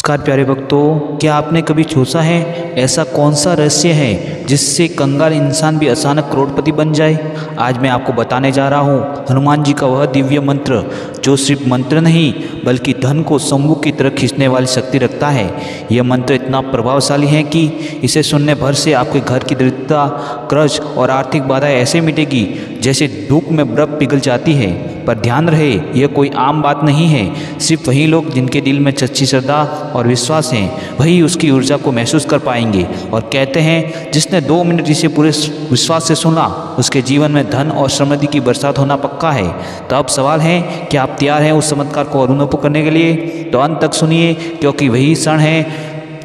नमस्कार प्यारे भक्तों, क्या आपने कभी सोचा है ऐसा कौन सा रहस्य है जिससे कंगाल इंसान भी अचानक करोड़पति बन जाए। आज मैं आपको बताने जा रहा हूँ हनुमान जी का वह दिव्य मंत्र जो सिर्फ मंत्र नहीं बल्कि धन को शंभू की तरह खींचने वाली शक्ति रखता है। यह मंत्र इतना प्रभावशाली है कि इसे सुनने भर से आपके घर की दरिद्रता, कर्ज और आर्थिक बाधाएं ऐसे मिटेगी जैसे धूप में बर्फ पिघल जाती है। पर ध्यान रहे, यह कोई आम बात नहीं है। सिर्फ वही लोग जिनके दिल में सच्ची श्रद्धा और विश्वास है वही उसकी ऊर्जा को महसूस कर पाएंगे। और कहते हैं जिसने 2 मिनट इसे पूरे विश्वास से सुना उसके जीवन में धन और समृद्धि की बरसात होना पक्का है। तो अब सवाल है कि आप तैयार हैं उस चमत्कार को अनुभव करने के लिए? तो अंत तक सुनिए, क्योंकि वही क्षण है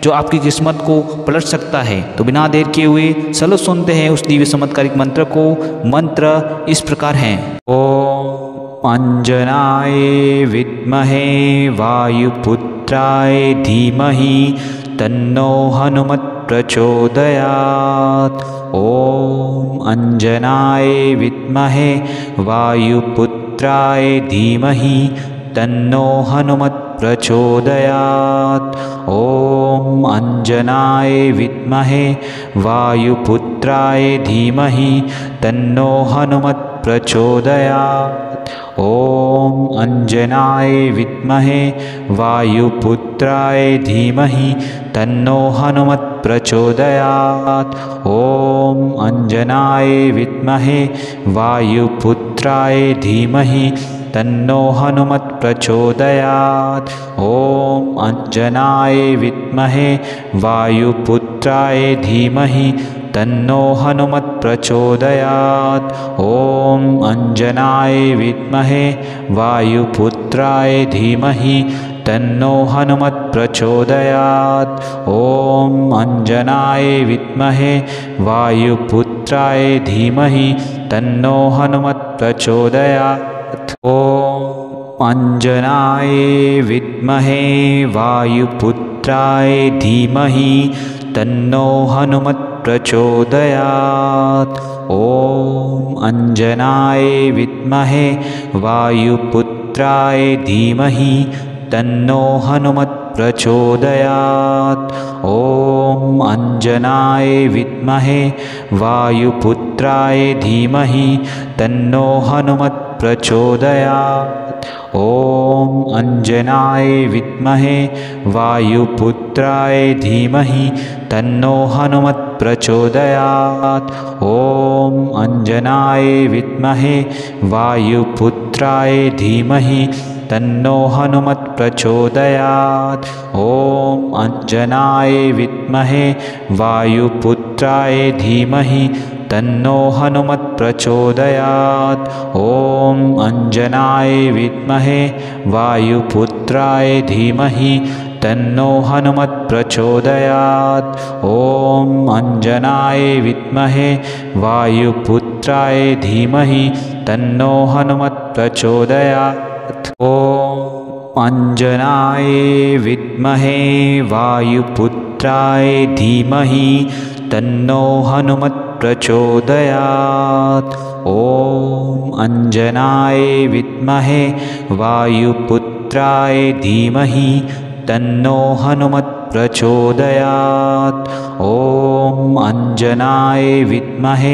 जो आपकी किस्मत को पलट सकता है। तो बिना देर किए हुए चलो सुनते हैं उस दिव्य चमत्कारिक मंत्र को। मंत्र इस प्रकार है। ओम अंजनाय विद्महे वायुपुत्राय धीमहि तन्नो हनुमत् प्रचोदयात्। ओम अंजनाय विद्महे वायुपुत्राय धीमहि तन्नो हनुमत् प्रचोदयात्। ओम अंजनाय विद्महे वायुपुत्राय धीमहि तन्नो हनुमत् प्रचोदयात्। ओम अंजनाय विद्महे वायुपुत्राय धीमहि तन्नो हनुमत् प्रचोदयात्। ओम अंजनाय विद्महे वायुपुत्राय धीमहि तन्नो हनुमत् प्रचोदयात्। ओम अंजनाय विद्महे वायुपुत्राय धीमहि तन्नो हनुमत् प्रचोदयात्। ओम अंजनाय विद्महे वायुपुत्राय धीमहि तन्नो हनुमत् प्रचोदयात्। ओम अंजनाय विद्महे वायुपुत्राय धीमहि तन्नो हनुमत् प्रचोदयात्। ओम अंजनाय विद्महे वायुपुत्राय धीमहि तन्नो हनुमत् प्रचोदयात्। ओम अंजनाय विद्महे वायुपुत्राय धीमहि तन्नो हनुमत् प्रचोदयात्। ओम अंजनाय विद्महे वायुपुत्राय धीमहि तन्नो हनुमत् प्रचोदयात्। ओम अंजनाय विद्महे वायुपुत्राय धीमहि तन्नो हनुमत् प्रचोदयात्। ओम अंजनाय विद्महे वायुपुत्राय धीमहि तन्नो हनुमत् प्रचोदयात्। ओम अंजनाय विद्महे वायुपुत्राय धीमहि तन्नो हनुमत् प्रचोदयात्। ओम अंजनाय विद्महे वायुपुत्राय धीमहि तन्नो हनुमत् प्रचोदयात्। ओम अंजनाय विद्महे वायुपुत्राय धीमहि तन्नो हनुमत् प्रचोदयात्। ओम अंजनाय विद्महे वायुपुत्राय धीमहि तन्नो हनुमत् प्रचोदयात्। ओम अंजनाय विद्महे वायुपुत्राय धीमहि तन्नो हनुमत् प्रचोदयात्। ओम अंजनाय विद्महे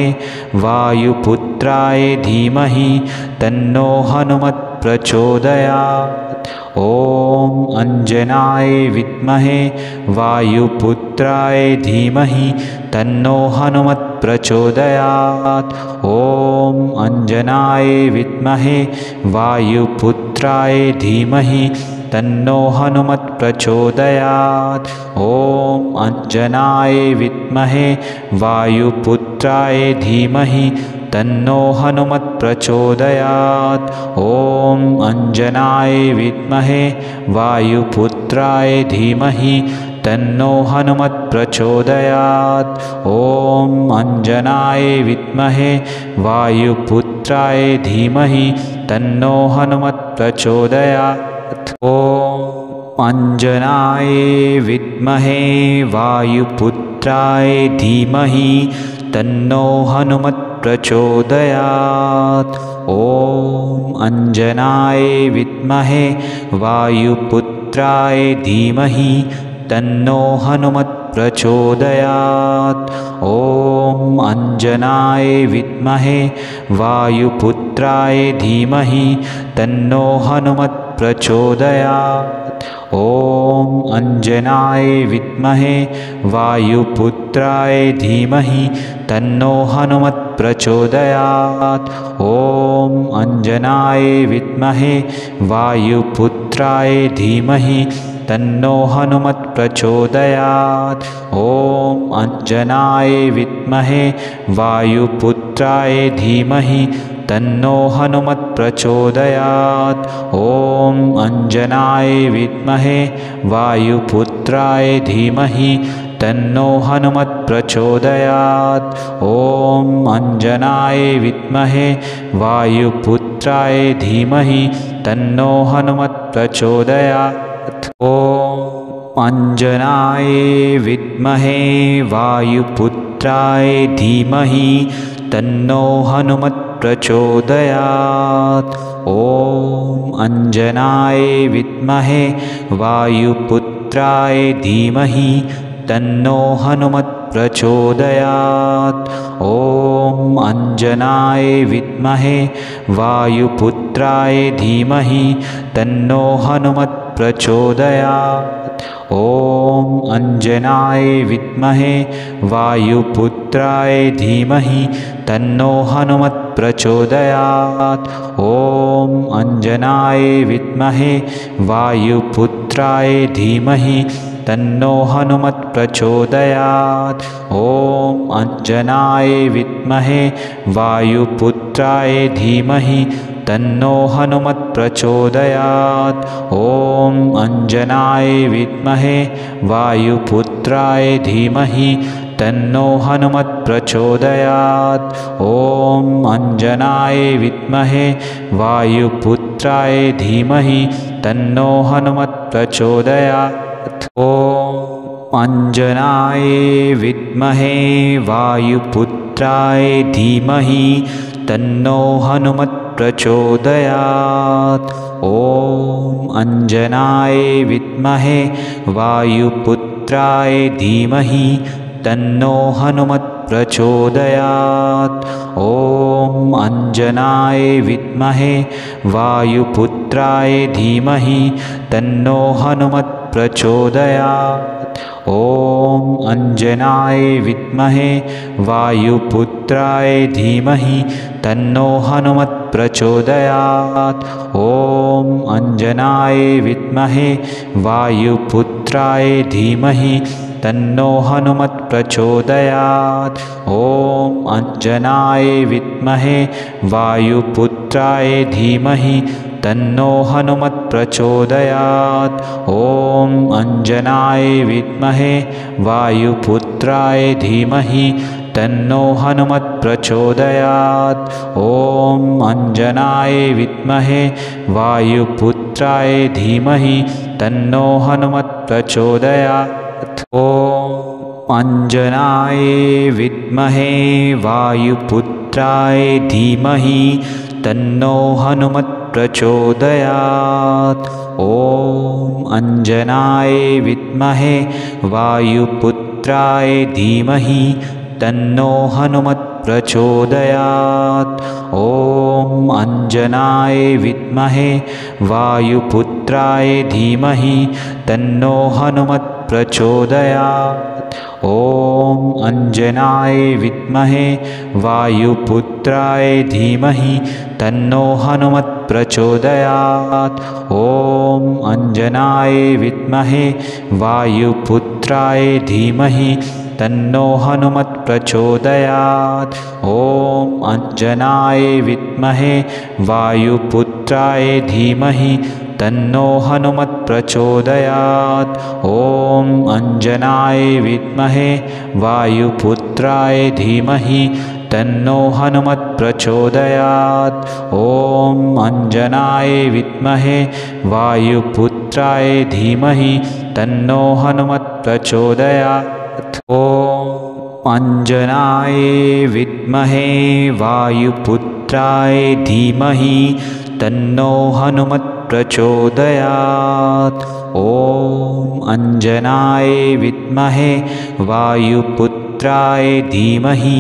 वायुपुत्राय धीमहि तन्नो हनुमत् प्रचोदयात्। ओम अंजनाय विद्महे वायुपुत्राय धीमहि तन्नो हनुमत् प्रचोदयात्। ओम अंजनाय विद्महे वायुपुत्राय धीमहि तन्नो हनुमत् प्रचोदयात्। ओम अंजनाय विद्महे वायुपुत्राय धीमहि तन्नो हनुमत् प्रचोदयात्। ओम अंजनाय विद्महे वायुपुत्राय धीमहि तन्नो हनुमत् प्रचोदयात्। ओम अंजनाय विद्महे वायुपुत्राय धीमहि तन्नो हनुमत् प्रचोदयात्। ओम अंजनाय विद्महे वायुपुत्राय धीमहि तन्नो हनुमत् प्रचोदयात्। ओम अंजनाय विद्महे वायुपुत्राय वायुपुत्राय धीमहि तन्नो हनुमत् प्रचोदयात्। ॐ अंजनाय विद्महे वायुपुत्राय धीमहि तन्नो हनुमत् प्रचोदयात्। ॐ अंजनाय विद्महे वायुपुत्राय धीमहि तन्नो हनुमत् प्रचोदयात्। ॐ अंजनाय विद्महे वायुपुत्राय धीमहि तन्नो हनुमत् प्रचोदयात्। ॐ अंजनाय विद्महे वायुपुत्राय धीमहि तन्नो हनुमत् प्रचोदयात्। ॐ अंजनाय विद्महे वायुपुत्राय धीमहि तन्नो हनुमत् प्रचोदयात्। ॐ अंजनाय विद्महे वायुपुत्राय धीमहि तन्नो हनुमत् प्रचोदयात्। ॐ अंजनाय विद्महे वायुपुत्राय धीमहि तन्नो हनुमत् प्रचोदयात्। ॐ अंजनाय विद्महे वायुपुत्राय धीमहि तन्नो हनुमत् प्रचोदयात्। ॐ अंजनाय विद्महे वायुपुत्राय धीमहि तन्नो हनुमत् प्रचोदयात्। ॐ अंजनाय विद्महे वायुपुत्राय धीमहि तन्नो हनुमत् प्रचोदयात्। ॐ अंजनाय विद्महे वायुपुत्राय धीमहि तन्नो हनुमत् प्रचोदयात्। ॐ अंजनाय विद्महे वायुपुत्राय धीमहि तन्नो हनुमत् प्रचोदयात्। ॐ अंजनाय विद्महे वायुपुत्राय धीमहि तन्नो हनुमत् प्रचोदयात्। ॐ अंजनाय विद्महे वायुपुत्राय धीमहि तन्नो हनुमत् प्रचोदयात्। ॐ अंजनाय विद्महे वायुपुत्राय धीमहि तन्नो हनुमत् प्रचोदयात्। ॐ अंजनाय विद्महे वायुपुत्राय धीमहि तन्नो हनुमत् प्रचोदयात्। ॐ अंजनाय विद्महे वायुपुत्राय धीमहि तन्नो हनुमत् प्रचोदयात्। ॐ अंजनाय विद्महे वायुपुत्राय धीमहि तन्नो हनुमत् प्रचोदयात्। ॐ अंजनाय विद्महे वायुपुत्राय धीमहि तन्नो हनुमत् प्रचोदयात्। ॐ अंजनाय विद्महे वायुपुत्राय धीमहि तन्नो हनुमत् प्रचोदयात्। ॐ अंजनाय विद्महे वायुपुत्राय धीमहि तन्नो हनुमत् प्रचोदयात्। ॐ अंजनाय विद्महे वायुपुत्राय धीमहि तन्नो हनुमत् प्रचोदयात्। ॐ अंजनाय विद्महे वायुपुत्राय धीमहि तन्नो हनुमत् प्रचोदयात्। ॐ अंजनाय विद्महे वायुपुत्राय धीमहि तन्नो हनुमत् प्रचोदयात्। ॐ अंजनाय विद्महे वायुपुत्राय धीमहि तन्नो हनुमत् प्रचोदयात्। ॐ अंजनाय विद्महे वायुपुत्राय धीमहि तन्नो हनुमत् प्रचोदयात्। ॐ अंजनाय विद्महे वायुपुत्राय धीमहि तन्नो हनुमत् प्रचोदयात्। ॐ अंजनाय विद्महे वायुपुत्राय धीमहि तन्नो हनुमत् प्रचोदयात्। ॐ अंजनाय विद्महे वायुपुत्राय धीमहि तन्नो हनुमत् प्रचोदयात्। ॐ अंजनाय विद्महे वायुपुत्राय धीमहि तन्नो हनुमत् प्रचोदयात्। ॐ अंजनाय विद्महे वायुपुत्राय धीमहि तन्नो हनुमत् प्रचोदयात्। ॐ अंजनाय विद्महे वायुपुत्राय धीमहि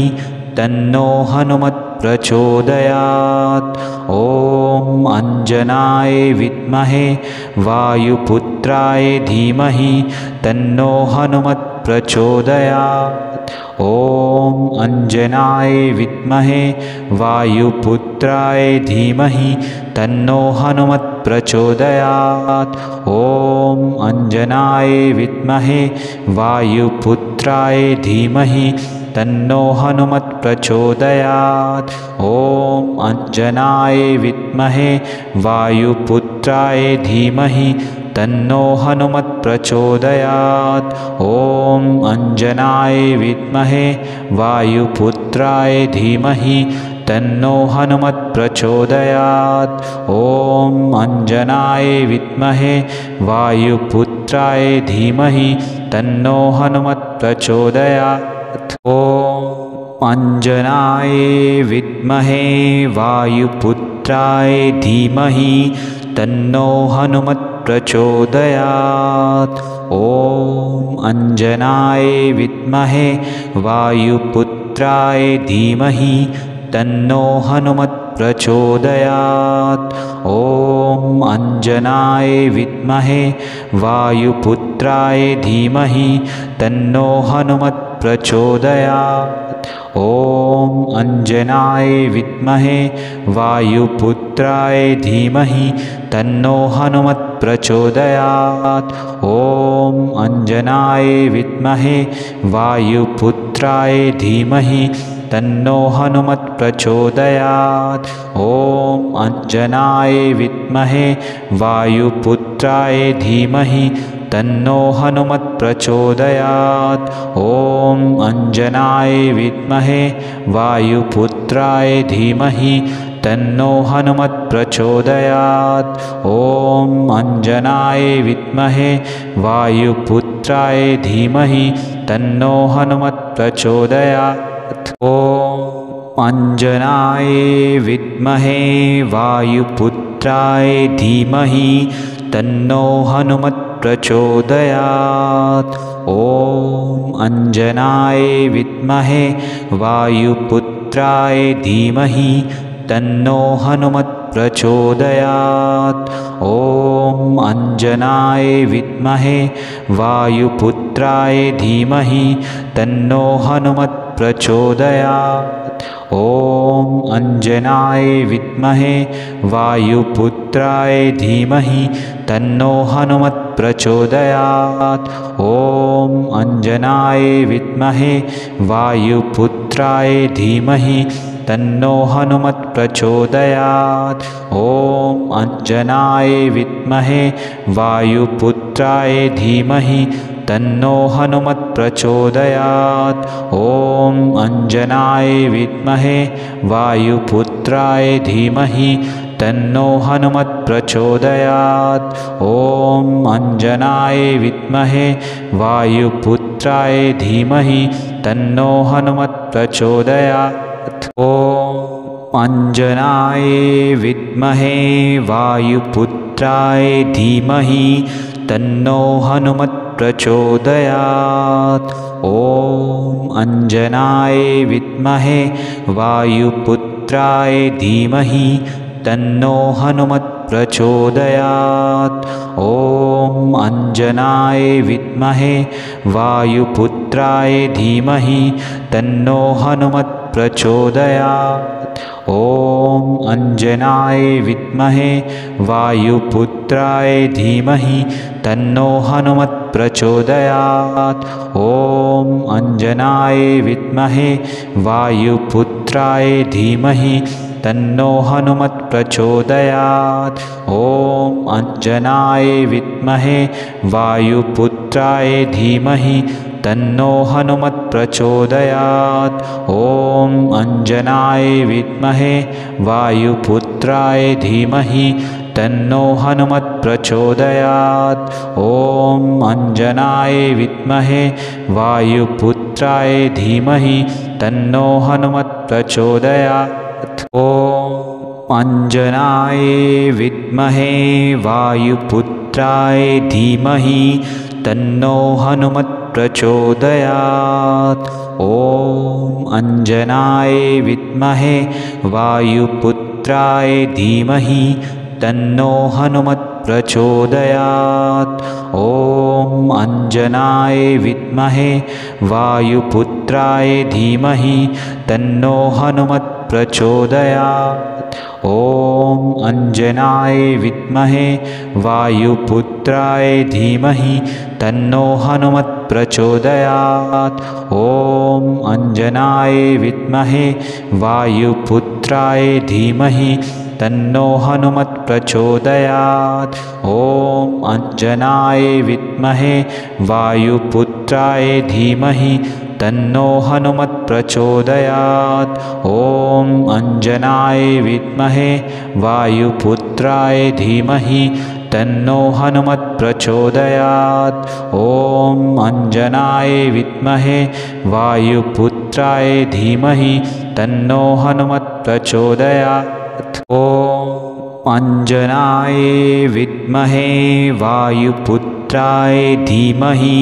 तन्नो हनुमत् प्रचोदयात्। ॐ अंजनाय विद्महे वायुपुत्राय धीमहि तन्नो हनुमत् प्रचोदयात्। ॐ अंजनाय विद्महे वायुपुत्राय धीमहि तन्नो हनुमत् प्रचोदयात्। ॐ अंजनाय विद्महे वायुपुत्राय धीमहि तन्नो हनुमत् प्रचोदयात्। ॐ अंजनाय विद्महे वायुपुत्राय धीमहि तन्नो हनुमत् प्रचोदयात्। ॐ अंजनाय विद्महे वायुपुत्राय धीमहि तन्नो हनुमत् प्रचोदयात्। ॐ अंजनाय विद्महे वायुपुत्राय धीमहि तन्नो हनुमत् प्रचोदयात्। ॐ अंजनाय विद्महे वायुपुत्राय धीमहि तन्नो हनुमत् प्रचोदयात्। ॐ अंजनाय विद्महे वायुपुत्राय धीमहि तन्नो हनुमत् प्रचोदयात्। ॐ अंजनाय विद्महे वायुपुत्राय धीमहि तन्नो हनुमत् प्रचोदयात्। ॐ अंजनाय विद्महे वायुपुत्राय धीमहि तन्नो हनुमत् प्रचोदयात्। ॐ अंजनाय विद्महे वायुपुत्राय धीमहि तन्नो हनुमत् प्रचोदयात्। ॐ अंजनाय विद्महे वायुपुत्राय धीमहि तन्नो हनुमत् प्रचोदयात्। ॐ अंजनाय विद्महे वायुपुत्राय धीमहि तन्नो हनुमत् प्रचोदयात्। ॐ अंजनाय विद्महे वायुपुत्राय धीमहि तन्नो हनुमत् प्रचोदयात्। ॐ अंजनाय विद्महे वायुपुत्राय धीमहि तन्नो हनुमत् प्रचोदयात्। ॐ अंजनाय विद्महे वायुपुत्राय धीमहि तन्नो हनुमत् प्रचोदयात्। ॐ अंजनाय विद्महे वायुपुत्राय धीमहि तन्नो हनुमत् प्रचोदयात्। ॐ अंजनाय विद्महे वायुपुत्राय धीमहि तन्नो हनुमत् प्रचोदयात्। ॐ अंजनाय विद्महे वायुपुत्राय धीमहि तन्नो हनुमत् प्रचोदयात्। ॐ अंजनाय विद्महे वायुपुत्राय धीमहि तन्नो हनुमत् प्रचोदयात्। ॐ अंजनाय विद्महे वायुपुत्राय धीमहि तन्नो हनुमत् प्रचोदयात्। ॐ अंजनाय विद्महे वायुपुत्राय धीमहि तन्नो हनुमत् प्रचोदयात्। ॐ अंजनाय विद्महे वायुपुत्राय धीमहि तन्नो हनुमत् प्रचोदयात्। ॐ अंजनाय विद्महे वायुपुत्राय धीमहि तन्नो हनुमत् प्रचोदयात्। ॐ अंजनाय विद्महे वायुपुत्राय धीमहि तन्नो हनुमत् प्रचोदयात्। ॐ अंजनाय विद्महे वायुपुत्राय धीमहि तन्नो हनुमत् प्रचोदयात्। ॐ अंजनाय विद्महे वायुपुत्राय धीमहि तन्नो हनुमत् प्रचोदयात्। ॐ अंजनाय विद्महे वायुपुत्राय धीमहि तन्नो हनुमत् प्रचोदयात्। ॐ अंजनाय विद्महे वायुपुत्राय धीमहि तन्नो हनुमत् प्रचोदयात्। ॐ अंजनाय विद्महे वायुपुत्राय धीमहि तन्नो हनुमत् प्रचोदयात्। ॐ अंजनाय विद्महे वायुपुत्राय वायुपुत्राय धीमहि तन्नो हनुमत् प्रचोदयात्। ॐ अंजनाय विद्महे वायुपुत्राय धीमहि तन्नो हनुमत् प्रचोदयात्। ॐ अंजनाय विद्महे वायुपुत्राय धीमहि तन्नो हनुमत् प्रचोदयात्। ॐ अंजनाय विद्महे वायुपुत्राय धीमहि तन्नो हनुमत् प्रचोदयात्। ॐ अंजनाय विद्महे वायुपुत्राय धीमहि तन्नो हनुमत् प्रचोदयात्। ॐ अंजनाय विद्महे वायुपुत्राय धीमहि तन्नो हनुमत् प्रचोदयात्। ॐ अंजनाय विद्महे वायुपुत्राय धीमहि तन्नो हनुमत् प्रचोदयात्। ॐ अंजनाय विद्महे वायुपुत्राय धीमहि तन्नो हनुमत् प्रचोदयात्। ॐ अंजनाय विद्महे वायुपुत्राय धीमहि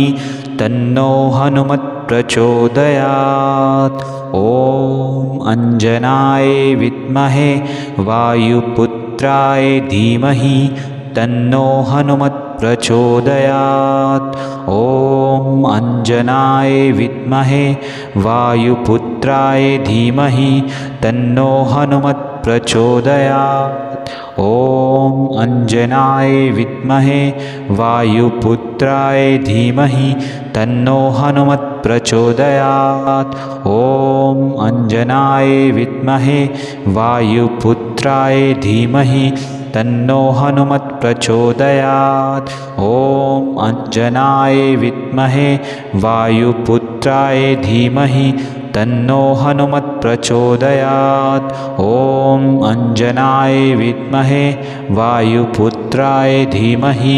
तन्नो हनुमत् प्रचोदयात्। ॐ अंजनाय विद्महे वायुपुत्राय धीमहि तन्नो हनुमत् प्रचोदयात्। ॐ अंजनाय विद्महे वायुपुत्राय धीमहि तन्नो हनुमत् प्रचोदयात्। ॐ अंजनाय विद्महे वायुपुत्राय धीमहि तन्नो हनुमत् प्रचोदयात्। ॐ अंजनाय विद्महे वायुपुत्राय धीमहि तन्नो हनुमत् प्रचोदयात्। ॐ अंजनाय विद्महे वायुपुत्राय धीमहि तन्नो हनुमत् प्रचोदयात्। ॐ अंजनाय विद्महे वायुपुत्राय धीमहि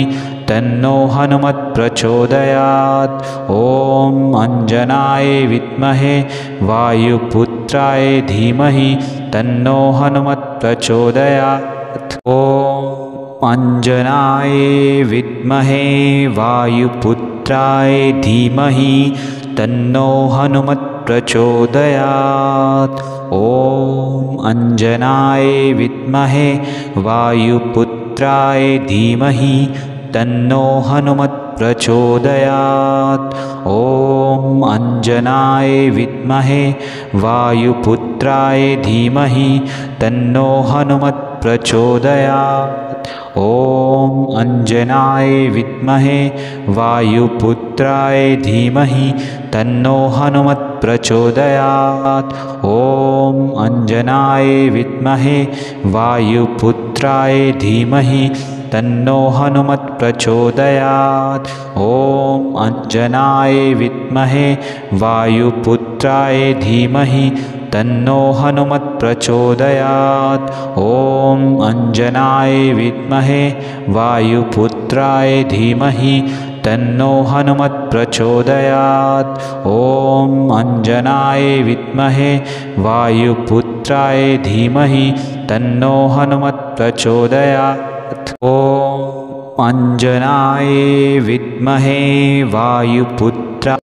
तन्नो हनुमत् प्रचोदयात्। ॐ अंजनाय विद्महे वायुपुत्राय धीमहि तन्नो हनुमत् प्रचोदयात्। ॐ अंजनाय विद्महे वायुपुत्राय धीमहि तन्नो हनुमत् प्रचोदयात्। ॐ अंजनाय विद्महे वायुपुत्राय धीमहि तन्नो हनुमत् प्रचोदयात्। ॐ अंजनाय विद्महे वायुपुत्राय धीमहि तन्नो हनुमत् प्रचोदयात्। ॐ अंजनाय विद्महे वायुपुत्राय धीमहि तन्नो हनुमत् प्रचोदयात्। ॐ अंजनाय विद्महे वायुपुत्राय धीमहि तन्नो हनुमत् प्रचोदयात्। ॐ अंजनाय विद्महे वायुपुत्राय धीमहि तन्नो हनुमत् प्रचोदयात्। ॐ अंजनाय विद्महे वायुपुत्राय धीमहि तन्नो हनुमत् प्रचोदयात्। ॐ अंजनाय विद्महे वायुपुत्राय धीमहि तन्नो हनुमत् प्रचोदयात्। ॐ अंजनाय विद्महे वायुपुत्राय